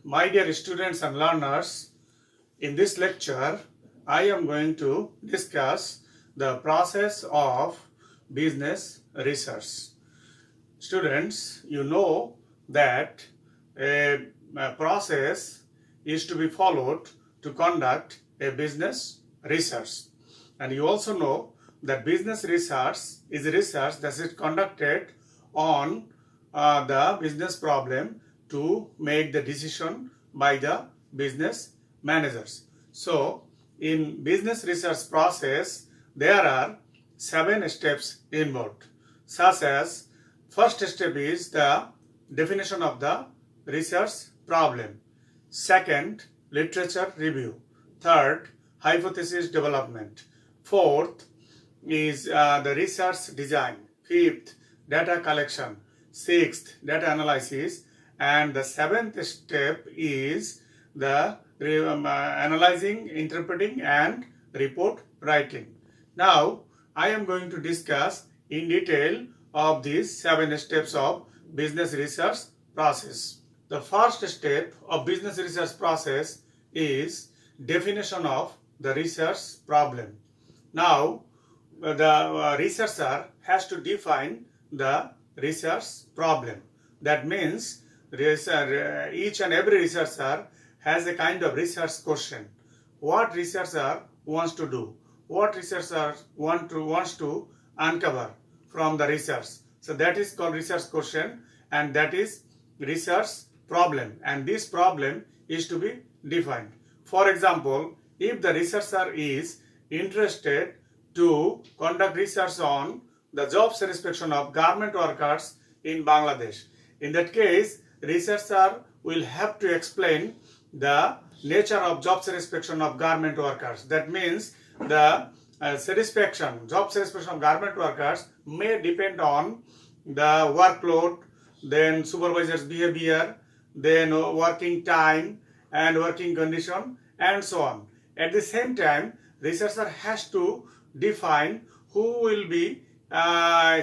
My dear students and learners, in this lecture, I am going to discuss the process of business research. Students, you know that a process is to be followed to conduct a business research. And you also know that business research is research that is conducted on the business problem to make the decision by the business managers. So, in business research process, there are 7 steps involved, such as first step is the definition of the research problem. Second, literature review. Third, hypothesis development. Fourth is the research design. Fifth, data collection. Sixth, data analysis. And the 7th step is the analyzing, interpreting and report writing. Now, I am going to discuss in detail of these 7 steps of business research process. The first step of business research process is definition of the research problem. Now, the researcher has to define the research problem. That means each and every researcher has a kind of research question. What researcher wants to do? What researcher wants to uncover from the research? So that is called research question, and that is research problem, and this problem is to be defined. For example, if the researcher is interested to conduct research on the job satisfaction of garment workers in Bangladesh, in that case, researcher will have to explain the nature of job satisfaction of garment workers. That means the job satisfaction of garment workers may depend on the workload, then supervisor's behavior, then working time and working condition, and so on. At the same time, researcher has to define who will be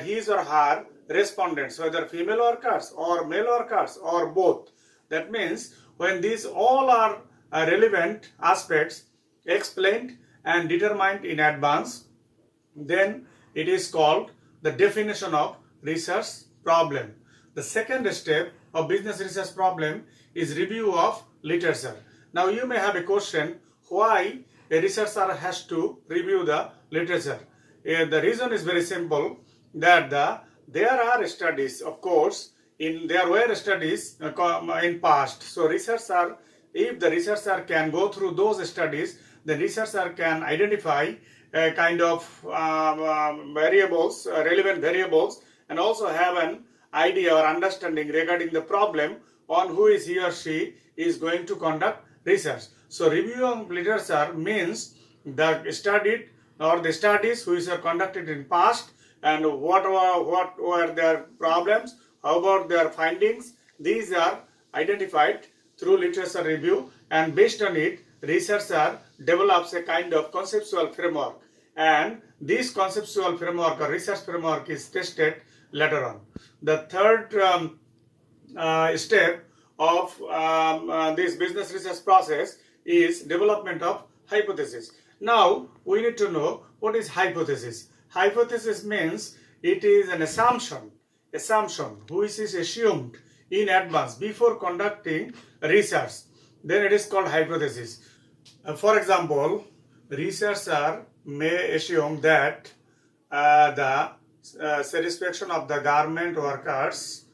his or her respondents, whether female workers or male workers or both. That means when these all are relevant aspects explained and determined in advance, then it is called the definition of research problem. The second step of business research problem is review of literature. Now you may have a question, why a researcher has to review the literature? The reason is very simple, that there are studies, of course, there were studies in past. So if the researcher can go through those studies, the researcher can identify a kind of variables, relevant variables, and also have an idea or understanding regarding the problem on who is he or she is going to conduct research. So review of literature means the studied or the studies which are conducted in past, and what were their problems, how about their findings. These are identified through literature review, and based on it, researcher develops a kind of conceptual framework, and this conceptual framework or research framework is tested later on. The third step of this business research process is development of hypothesis. Now we need to know what is hypothesis. Hypothesis means it is an assumption which is assumed in advance before conducting research. Then it is called hypothesis. For example, researcher may assume that the satisfaction of the garment workers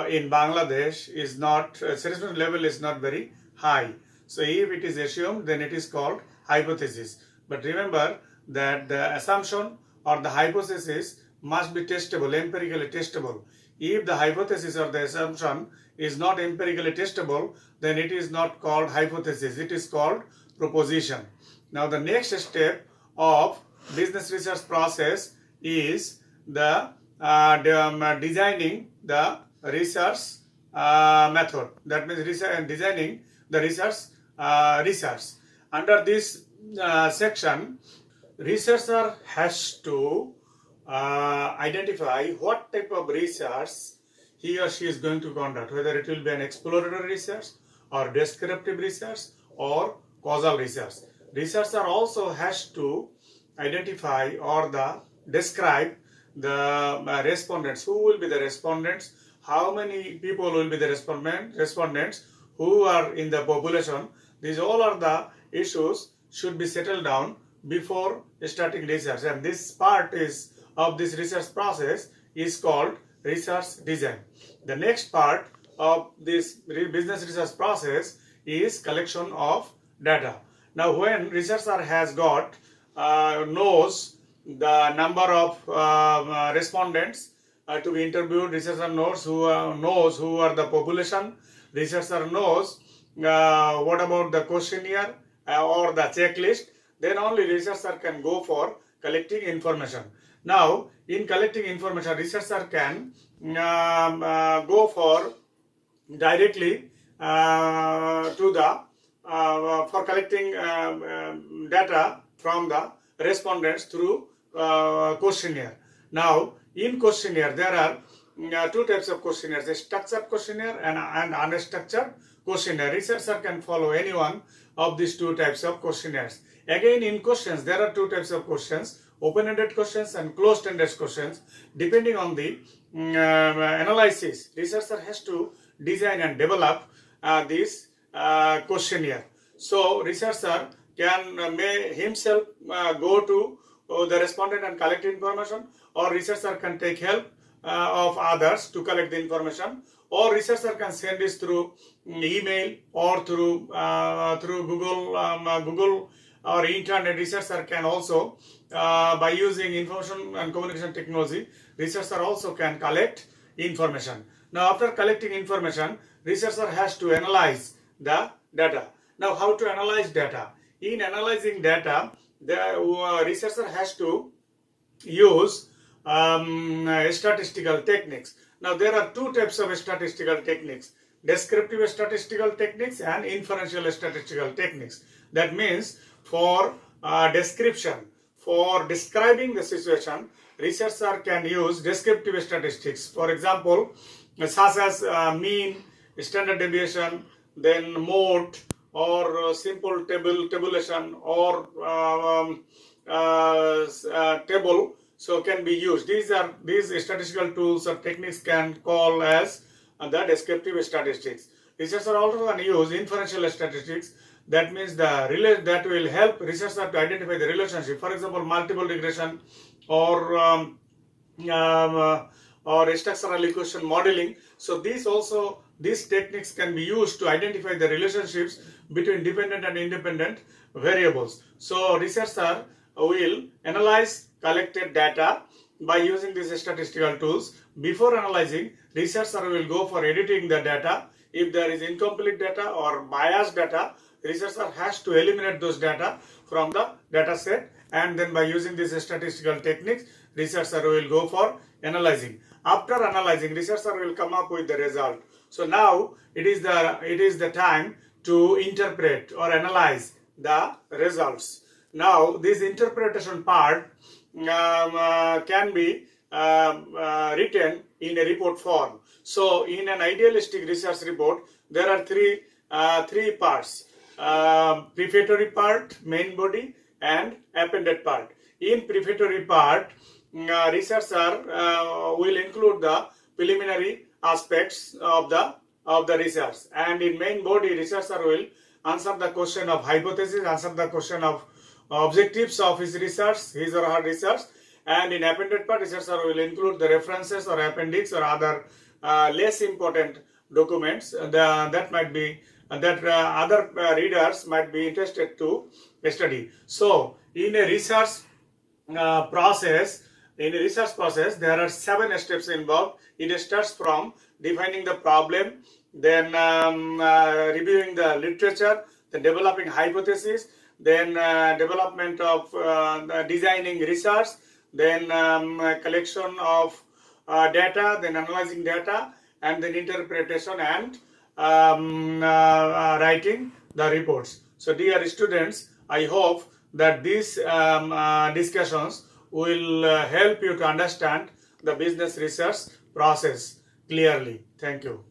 in Bangladesh is not, satisfaction level is not very high. So if it is assumed, then it is called hypothesis. But remember that the assumption or the hypothesis must be testable, empirically testable. If the hypothesis or the assumption is not empirically testable, then it is not called hypothesis, it is called proposition. Now the next step of business research process is the designing the research method. That means designing the research. Under this section, researcher has to identify what type of research he or she is going to conduct, whether it will be an exploratory research or descriptive research or causal research. Researcher also has to identify or describe the respondents. Who will be the respondents? How many people will be the respondents? Who are in the population? These all are the issues should be settled down before starting research, and this part of this research process is called research design. The next part of this business research process is collection of data. Now, when researcher has got knows the number of respondents to be interviewed, researcher knows who are the population, researcher knows what about the questionnaire or the checklist, then only researcher can go for collecting information. Now, in collecting information, researcher can go for directly to the for collecting data from the respondents through questionnaire. Now, in questionnaire, there are two types of questionnaires: a structured questionnaire and unstructured questionnaire. Researcher can follow any one of these two types of questionnaires. Again, in questions, there are two types of questions: open-ended questions and closed-ended questions. Depending on the analysis, researcher has to design and develop this questionnaire. So, researcher may himself go to the respondent and collect information, or researcher can take help of others to collect the information, or researcher can send this through email or through Google or internet. Researcher can also by using information and communication technology, researcher also can collect information. Now, after collecting information, researcher has to analyze the data. Now, how to analyze data? In analyzing data, the researcher has to use statistical techniques. Now, there are two types of statistical techniques: descriptive statistical techniques and inferential statistical techniques. That means for description, for describing the situation, researcher can use descriptive statistics. For example, such as mean, standard deviation, then mode, or simple tabulation, or table, so can be used. These statistical tools or techniques can call as the descriptive statistics. Researcher also can use inferential statistics. That means that will help researcher to identify the relationship. For example, multiple regression or structural equation modeling. So these techniques can be used to identify the relationships between dependent and independent variables. So researcher will analyze collected data by using these statistical tools. Before analyzing, researcher will go for editing the data. If there is incomplete data or biased data, researcher has to eliminate those data from the data set, and then by using these statistical techniques, researcher will go for analyzing. After analyzing, researcher will come up with the result. So now it is the time to interpret or analyze the results. Now this interpretation part can be written in a report form. So in an idealistic research report, there are three parts: prefatory part, main body, and appended part. In prefatory part, researcher will include the preliminary aspects of the research, and in main body, researcher will answer the question of hypothesis, answer the question of objectives of his or her research, and in appended part, researcher will include the references or appendix or other less important documents that other readers might be interested to study. So in a research process, there are 7 steps involved. It starts from defining the problem, then reviewing the literature, then developing hypothesis, then development of designing research, then collection of data, then analyzing data, and then interpretation and writing the reports. So dear students, I hope that these discussions will help you to understand the business research process clearly. Thank you.